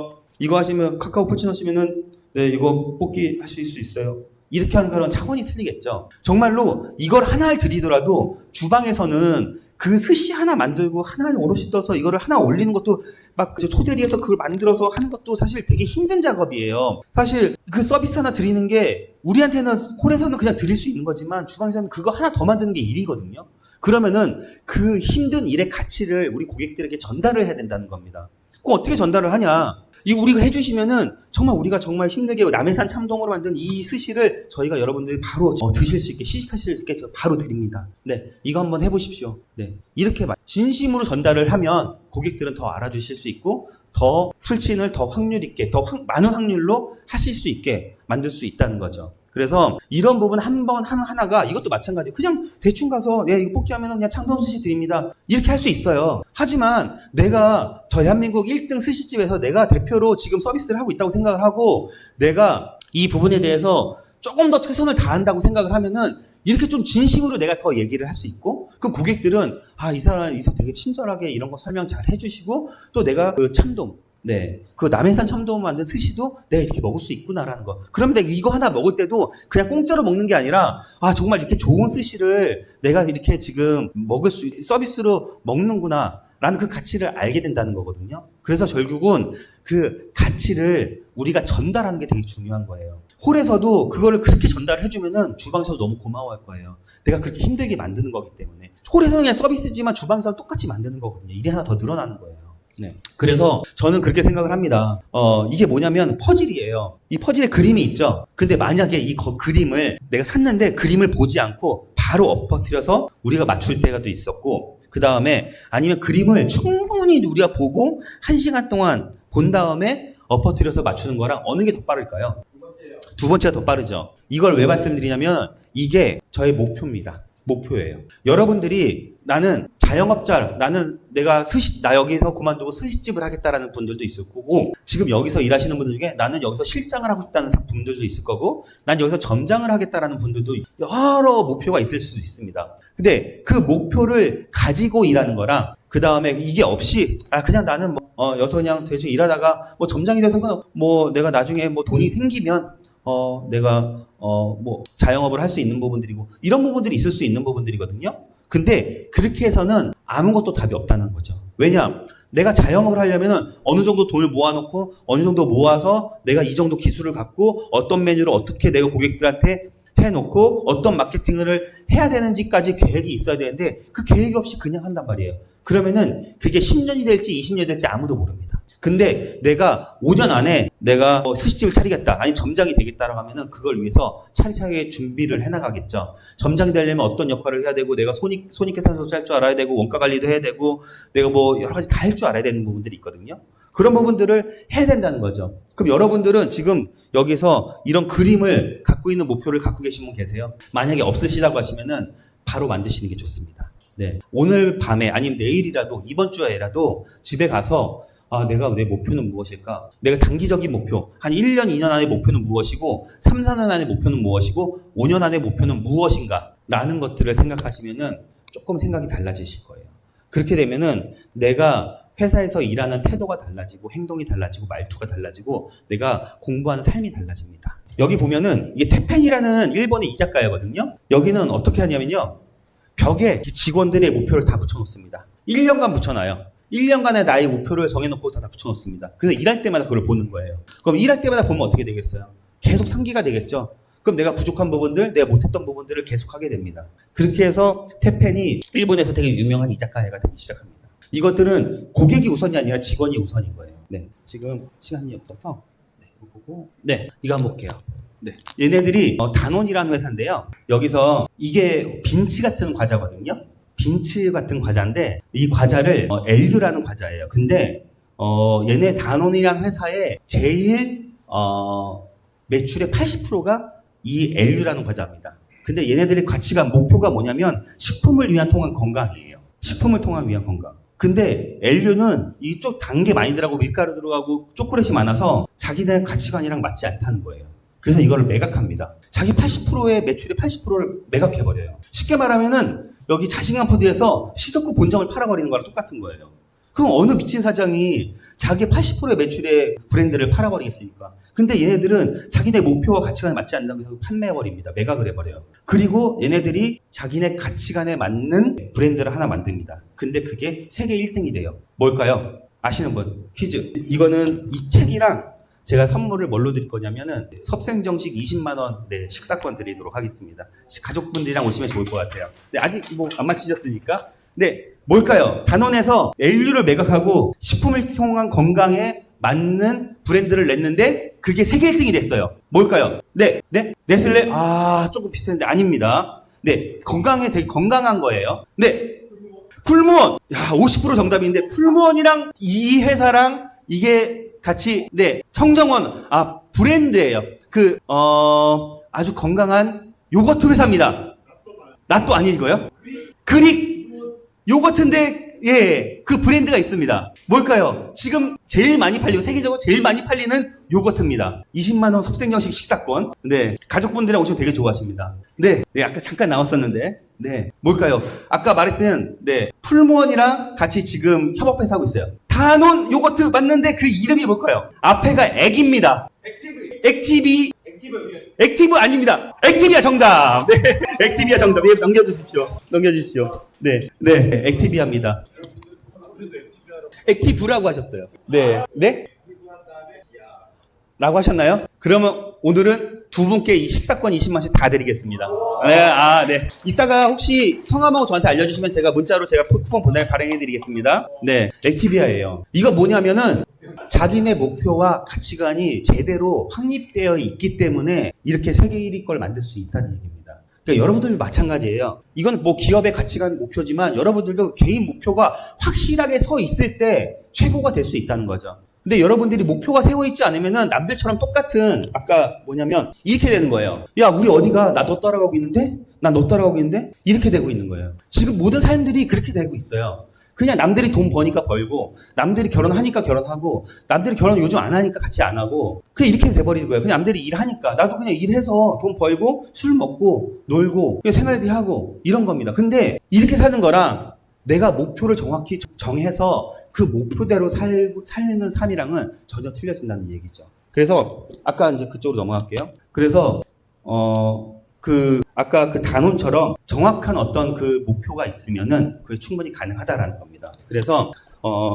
이거 하시면 카카오 풀친 하시면은 네, 이거 뽑기 하실 수 있어요. 이렇게 하는 거랑 차원이 틀리겠죠. 정말로 이걸 하나를 드리더라도 주방에서는 그 스시 하나 만들고 하나 오롯이 떠서 이거를 하나 올리는 것도 막 초대리에서 그걸 만들어서 하는 것도 사실 되게 힘든 작업이에요. 사실 그 서비스 하나 드리는 게 우리한테는 홀에서는 그냥 드릴 수 있는 거지만 주방에서는 그거 하나 더 만드는 게 일이거든요. 그러면은 그 힘든 일의 가치를 우리 고객들에게 전달을 해야 된다는 겁니다. 그럼 어떻게 전달을 하냐? 이거 우리가 해주시면은 정말 우리가 정말 힘들게 남해산 참돔으로 만든 이 스시를 저희가 여러분들이 바로 드실 수 있게 시식하실 수 있게 제가 바로 드립니다. 네, 이거 한번 해보십시오. 네, 이렇게 진심으로 전달을 하면 고객들은 더 알아주실 수 있고 더 풀친을 더 확률 있게 더 많은 확률로 하실 수 있게 만들 수 있다는 거죠. 그래서 이런 부분 한 번 하나가 이것도 마찬가지예요. 그냥 대충 가서 예, 이거 뽑기하면 그냥 참돔 스시 드립니다. 이렇게 할 수 있어요. 하지만 내가 저 대한민국 1등 스시집에서 내가 대표로 지금 서비스를 하고 있다고 생각을 하고 내가 이 부분에 대해서 조금 더 최선을 다한다고 생각을 하면은 이렇게 좀 진심으로 내가 더 얘기를 할 수 있고 그럼 고객들은 아, 이 사람 되게 친절하게 이런 거 설명 잘 해주시고 또 내가 그 참돔 네, 그 남해산 참돔 만든 스시도 내가 이렇게 먹을 수 있구나라는 거. 그러면 내가 이거 하나 먹을 때도 그냥 공짜로 먹는 게 아니라 아 정말 이렇게 좋은 스시를 내가 이렇게 지금 먹을 수 서비스로 먹는구나라는 그 가치를 알게 된다는 거거든요. 그래서 결국은 그 가치를 우리가 전달하는 게 되게 중요한 거예요. 홀에서도 그거를 그렇게 전달을 해주면은 주방에서도 너무 고마워할 거예요. 내가 그렇게 힘들게 만드는 거기 때문에. 홀에서는 그냥 서비스지만 주방에서는 똑같이 만드는 거거든요. 일이 하나 더 늘어나는 거예요. 네. 그래서 저는 그렇게 생각을 합니다. 이게 뭐냐면 퍼즐이에요. 이 퍼즐에 그림이 있죠. 근데 만약에 이 그림을 내가 샀는데 그림을 보지 않고 바로 엎어뜨려서 우리가 맞출 때가 또 있었고 그 다음에 아니면 그림을 충분히 우리가 보고 1시간 동안 본 다음에 엎어뜨려서 맞추는 거랑 어느 게 더 빠를까요? 두 번째가 더 빠르죠. 이걸 왜 말씀드리냐면 이게 저의 목표입니다. 목표예요. 여러분들이 나는 자영업자, 나 여기서 그만두고 스시집을 하겠다라는 분들도 있을 거고, 지금 여기서 일하시는 분들 중에 나는 여기서 실장을 하고 싶다는 분들도 있을 거고, 난 여기서 점장을 하겠다라는 분들도 여러 목표가 있을 수도 있습니다. 근데 그 목표를 가지고 일하는 거랑, 그 다음에 이게 없이, 그냥 나는 여기서 그냥 대충 일하다가, 점장이 돼서 내가 나중에 돈이 생기면, 내가, 자영업을 할 수 있는 부분들이고, 이런 부분들이 있을 수 있는 부분들이거든요. 근데 그렇게 해서는 아무것도 답이 없다는 거죠. 왜냐? 내가 자영업을 하려면은 어느 정도 돈을 모아놓고 어느 정도 모아서 내가 이 정도 기술을 갖고 어떤 메뉴를 어떻게 내가 고객들한테 해놓고 어떤 마케팅을 해야 되는지까지 계획이 있어야 되는데 그 계획이 없이 그냥 한단 말이에요. 그러면은 그게 10년이 될지 20년이 될지 아무도 모릅니다. 근데 내가 5년 안에 내가 스시집을 차리겠다, 아니면 점장이 되겠다라고 하면은 그걸 위해서 차리차게 준비를 해나가겠죠. 점장이 되려면 어떤 역할을 해야 되고, 내가 손익계산서도 할 줄 알아야 되고, 원가 관리도 해야 되고, 내가 여러 가지 다 할 줄 알아야 되는 부분들이 있거든요. 그런 부분들을 해야 된다는 거죠. 그럼 여러분들은 지금 여기서 이런 그림을 갖고 있는 목표를 갖고 계신 분 계세요? 만약에 없으시다고 하시면은 바로 만드시는 게 좋습니다. 네. 오늘 밤에 아니면 내일이라도 이번 주에라도 집에 가서 내가 내 목표는 무엇일까? 내가 단기적인 목표, 한 1년, 2년 안의 목표는 무엇이고, 3, 4년 안의 목표는 무엇이고, 5년 안의 목표는 무엇인가? 라는 것들을 생각하시면은 조금 생각이 달라지실 거예요. 그렇게 되면은 내가 회사에서 일하는 태도가 달라지고, 행동이 달라지고, 말투가 달라지고, 내가 공부하는 삶이 달라집니다. 여기 보면은 이게 테펜이라는 일본의 이자카야거든요. 여기는 어떻게 하냐면요. 벽에 직원들의 목표를 다 붙여놓습니다. 1년간 붙여놔요. 1년간의 나의 목표를 정해놓고 다 붙여놓습니다. 그래서 일할 때마다 그걸 보는 거예요. 그럼 일할 때마다 보면 어떻게 되겠어요? 계속 상기가 되겠죠. 그럼 내가 부족한 부분들, 내가 못했던 부분들을 계속 하게 됩니다. 그렇게 해서 태펜이 일본에서 되게 유명한 이자카야가 되기 시작합니다. 이것들은 고객이 우선이 아니라 직원이 우선인 거예요. 네, 지금 시간이 없어서 이거 보고 이거 한번 볼게요. 네, 얘네들이 다논이라는 회사인데요. 여기서 이게 빈츠 같은 과자거든요. 빈츠 같은 과자인데 이 과자를 엘류라는 과자예요. 근데 얘네 다논이라는 회사의 제일 매출의 80%가 이 엘류라는 과자입니다. 근데 얘네들의 가치가 목표가 뭐냐면 식품을 위한 통한 건강이에요. 식품을 통한 위한 건강. 근데 엘류는 이쪽 단 게 많이 들어가고 밀가루 들어가고 초콜릿이 많아서 자기네 가치관이랑 맞지 않다는 거예요. 그래서 이거를 매각합니다. 자기 80%의 매출의 80%를 매각해버려요. 쉽게 말하면은 여기 자신감 푸드에서 시드코 본점을 팔아버리는 거랑 똑같은 거예요. 그럼 어느 미친 사장이 자기 80%의 매출의 브랜드를 팔아버리겠습니까? 근데 얘네들은 자기네 목표와 가치관에 맞지 않는다고 해서 판매해버립니다. 매각을 해버려요. 그리고 얘네들이 자기네 가치관에 맞는 브랜드를 하나 만듭니다. 근데 그게 세계 1등이 돼요. 뭘까요? 아시는 분? 퀴즈. 이거는 이 책이랑 제가 선물을 뭘로 드릴 거냐면은 섭생정식 20만원 식사권 드리도록 하겠습니다. 가족분들이랑 오시면 좋을 것 같아요. 아직 뭐 안 맞히셨으니까. 뭘까요? 단원에서 엘류를 매각하고 식품을 통한 건강에 맞는 브랜드를 냈는데 그게 세계 1등이 됐어요. 뭘까요? 네슬레? 조금 비슷한데 아닙니다. 건강에 되게 건강한 거예요. 풀무원. 50% 정답인데 풀무원이랑 이 회사랑 이게 같이 청정원 브랜드예요. 아주 건강한 요거트 회사입니다. 낫또 아니고요. 그릭 요거트인데 그 브랜드가 있습니다. 뭘까요? 지금 제일 많이 팔리고 세계적으로 제일 많이 팔리는 요거트입니다. 20만원 섭생정식 식사권. 가족분들이랑 오시면 되게 좋아하십니다. 아까 잠깐 나왔었는데 뭘까요? 아까 말했던 풀무원이랑 같이 지금 협업해서 하고 있어요. 다논 요거트 맞는데 그 이름이 뭘까요? 앞에가 액입니다. 액티브 아닙니다. 액티비아 정답. 액티비아 정답. 넘겨주십시오. 액티비아입니다. 액티브라고 하셨어요. 라고 하셨나요? 그러면 오늘은 두 분께 이 식사권 20만원씩 다 드리겠습니다. 이따가 혹시 성함하고 저한테 알려주시면 제가 문자로 쿠폰 발행해드리겠습니다. 액티비아예요. 이거 뭐냐면은 자기네 목표와 가치관이 제대로 확립되어 있기 때문에 이렇게 세계 1위 걸 만들 수 있다는 얘기입니다. 그러니까 여러분들도 마찬가지예요. 이건 뭐 기업의 가치관 목표지만 여러분들도 개인 목표가 확실하게 서 있을 때 최고가 될 수 있다는 거죠. 근데 여러분들이 목표가 세워 있지 않으면은 남들처럼 똑같은 이렇게 되는 거예요. 야, 우리 어디가? 나 너 따라가고 있는데? 나 너 따라가고 있는데? 이렇게 되고 있는 거예요. 지금 모든 삶들이 그렇게 되고 있어요. 그냥 남들이 돈 버니까 벌고, 남들이 결혼하니까 결혼하고, 남들이 결혼 요즘 안 하니까 같이 안 하고, 그냥 이렇게 돼버리는 거예요. 그냥 남들이 일하니까, 나도 그냥 일해서 돈 벌고, 술 먹고, 놀고, 생활비 하고, 이런 겁니다. 근데 이렇게 사는 거랑 내가 목표를 정확히 정해서 그 목표대로 살는 삶이랑은 전혀 틀려진다는 얘기죠. 그래서 아까 이제 그쪽으로 넘어갈게요. 그래서 아까 그 단원처럼 정확한 어떤 그 목표가 있으면은 그게 충분히 가능하다라는 겁니다. 그래서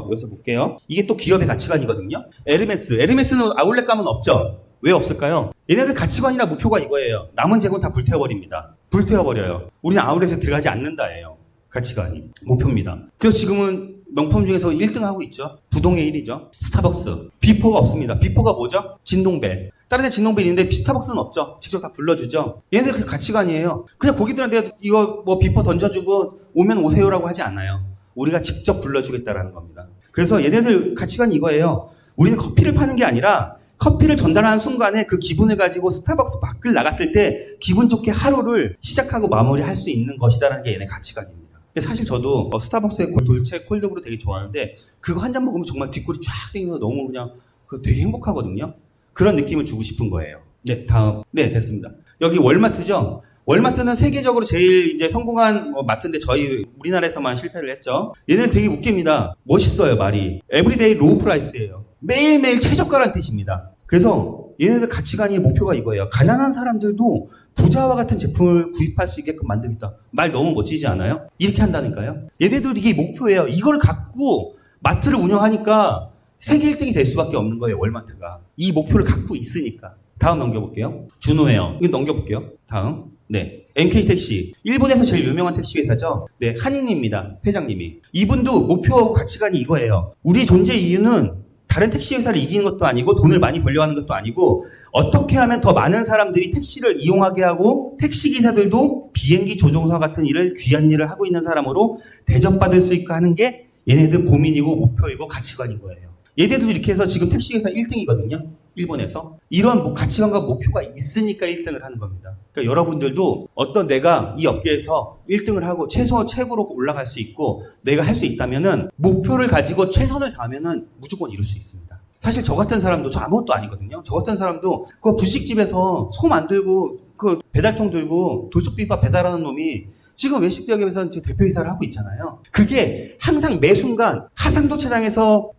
여기서 볼게요. 이게 또 기업의 가치관이거든요. 에르메스는 아울렛 가면 없죠. 왜 없을까요? 얘네들 가치관이나 목표가 이거예요. 남은 재고는 다 불태워버립니다. 불태워버려요. 우리는 아울렛에 들어가지 않는다예요. 가치관이 목표입니다. 그래서 지금은 명품 중에서 1등 하고 있죠. 부동의 1위죠. 스타벅스. 비포가 없습니다. 비포가 뭐죠? 진동벨. 다른 데 진동벨이 있는데 스타벅스는 없죠. 직접 다 불러주죠. 얘네들 그 가치관이에요. 그냥 고객들한테 이거 뭐 비포 던져주고 오면 오세요라고 하지 않아요. 우리가 직접 불러주겠다라는 겁니다. 그래서 얘네들 가치관이 이거예요. 우리는 커피를 파는 게 아니라 커피를 전달하는 순간에 그 기분을 가지고 스타벅스 밖을 나갔을 때 기분 좋게 하루를 시작하고 마무리할 수 있는 것이다라는 게 얘네 가치관입니다. 사실 저도 스타벅스의 돌체 콜드브루 되게 좋아하는데 그거 한 잔 먹으면 정말 뒷골이 쫙 땡기면서 너무 그냥 되게 행복하거든요. 그런 느낌을 주고 싶은 거예요. 다음. 됐습니다. 여기 월마트죠. 월마트는 세계적으로 제일 이제 성공한 마트인데 저희 우리나라에서만 실패를 했죠. 얘네는 되게 웃깁니다. 멋있어요, 말이. 에브리데이 로우 프라이스예요. 매일매일 최저가라는 뜻입니다. 그래서 얘네들 가치관이 목표가 이거예요. 가난한 사람들도 부자와 같은 제품을 구입할 수 있게끔 만들겠다. 말 너무 멋지지 않아요? 이렇게 한다니까요. 얘네들도 이게 목표예요. 이걸 갖고 마트를 운영하니까 세계 1등이 될 수밖에 없는 거예요, 월마트가. 이 목표를 갖고 있으니까. 다음 넘겨볼게요. 준호웨어. 이거 넘겨볼게요. 다음. 네. MK택시. 일본에서 제일 유명한 택시 회사죠. 네. 한인입니다. 회장님이. 이분도 목표하고 가치관이 이거예요. 우리 존재 이유는 다른 택시 회사를 이기는 것도 아니고 돈을 많이 벌려 하는 것도 아니고 어떻게 하면 더 많은 사람들이 택시를 이용하게 하고 택시 기사들도 비행기 조종사 같은 일을 귀한 일을 하고 있는 사람으로 대접받을 수 있고 하는 게 얘네들 고민이고 목표이고 가치관인 거예요. 얘네들도 이렇게 해서 지금 택시 회사 1등이거든요. 일본에서. 이런 가치관과 목표가 있으니까 1등을 하는 겁니다. 그러니까 여러분들도 어떤 내가 이 업계에서 1등을 하고 최고로 올라갈 수 있고 내가 할 수 있다면은 목표를 가지고 최선을 다하면은 무조건 이룰 수 있습니다. 사실 저 같은 사람도 저 아무것도 아니거든요. 저 같은 사람도 그 부식집에서 소 만들고 그 배달통 들고 돌솥비빔밥 배달하는 놈이 지금 외식대학에서 대표이사를 하고 있잖아요. 그게 항상 매 순간 하상주차장에서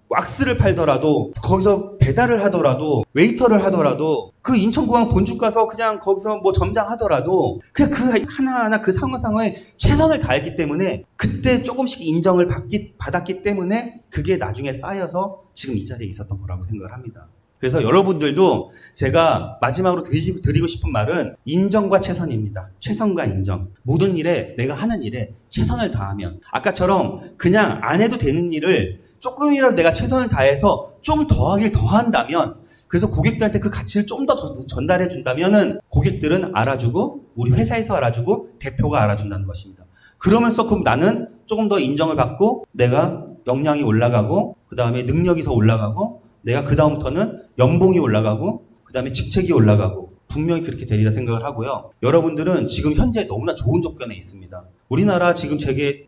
왁스를 팔더라도 거기서 배달을 하더라도 웨이터를 하더라도 그 인천공항 본죽 가서 그냥 거기서 뭐 점장하더라도 그냥 그 하나하나 그 상황에 최선을 다했기 때문에 그때 조금씩 인정을 받았기 때문에 그게 나중에 쌓여서 지금 이 자리에 있었던 거라고 생각을 합니다. 그래서 여러분들도 제가 마지막으로 드리고 싶은 말은 인정과 최선입니다. 최선과 인정. 모든 일에 내가 하는 일에 최선을 다하면 아까처럼 그냥 안 해도 되는 일을 조금이라도 내가 최선을 다해서 좀 더한다면 그래서 고객들한테 그 가치를 좀 더 전달해 준다면은 고객들은 알아주고 우리 회사에서 알아주고 대표가 알아준다는 것입니다. 그러면서 그럼 나는 조금 더 인정을 받고 내가 역량이 올라가고 그 다음에 능력이 더 올라가고 내가 그 다음부터는 연봉이 올라가고 그 다음에 직책이 올라가고 분명히 그렇게 되리라 생각을 하고요. 여러분들은 지금 현재 너무나 좋은 조건에 있습니다. 우리나라 지금 제일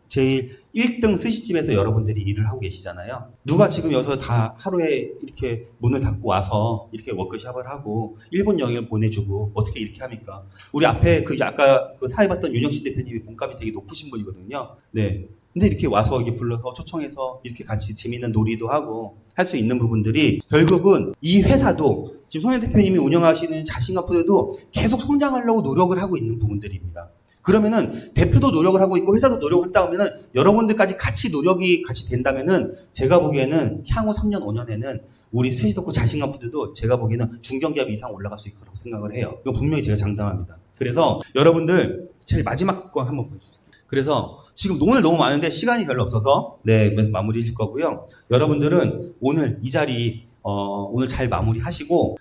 1등 스시집에서 여러분들이 일을 하고 계시잖아요. 누가 지금 여기서 다 하루에 이렇게 문을 닫고 와서 이렇게 워크숍을 하고 일본 여행을 보내주고 어떻게 이렇게 합니까? 우리 앞에 아까 사회봤던 윤영신 대표님이 몸값이 되게 높으신 분이거든요. 네. 근데 이렇게 와서 이렇게 불러서 초청해서 이렇게 같이 재밌는 놀이도 하고 할 수 있는 부분들이 결국은 이 회사도 지금 손현 대표님이 운영하시는 자신감푸드도 계속 성장하려고 노력을 하고 있는 부분들입니다. 그러면은 대표도 노력을 하고 있고 회사도 노력을 한다 하면은 여러분들까지 노력이 같이 된다면은 제가 보기에는 향후 3년, 5년에는 우리 스시도쿠 자신감푸드도 제가 보기에는 중견기업 이상 올라갈 수 있을 거라고 생각을 해요. 이거 분명히 제가 장담합니다. 그래서 여러분들 제일 마지막 거 한번 보여주세요. 그래서 지금 오늘 너무 많은데 시간이 별로 없어서 네 마무리 질 거고요. 여러분들은 오늘 이 자리 오늘 잘 마무리하시고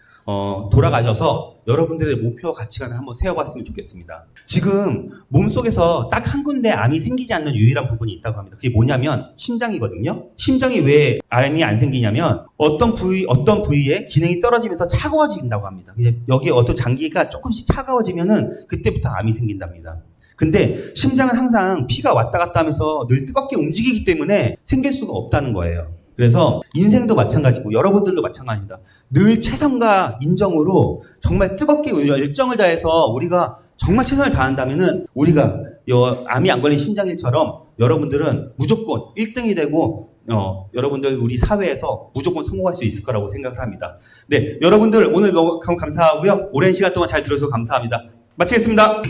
돌아가셔서 여러분들의 목표 가치관을 한번 세워봤으면 좋겠습니다. 지금 몸속에서 딱 한 군데 암이 생기지 않는 유일한 부분이 있다고 합니다. 그게 뭐냐면 심장이거든요. 심장이 왜 암이 안 생기냐면 어떤 부위에 기능이 떨어지면서 차가워진다고 합니다. 여기에 어떤 장기가 조금씩 차가워지면은 그때부터 암이 생긴답니다. 근데 심장은 항상 피가 왔다 갔다 하면서 늘 뜨겁게 움직이기 때문에 생길 수가 없다는 거예요. 그래서 인생도 마찬가지고 여러분들도 마찬가지입니다. 늘 최선과 인정으로 정말 뜨겁게 열정을 다해서 우리가 정말 최선을 다한다면은 우리가 암이 안 걸린 심장일처럼 여러분들은 무조건 1등이 되고 여러분들 우리 사회에서 무조건 성공할 수 있을 거라고 생각을 합니다. 네, 여러분들 오늘 너무 감사하고요. 오랜 시간 동안 잘 들어주셔서 감사합니다. 마치겠습니다.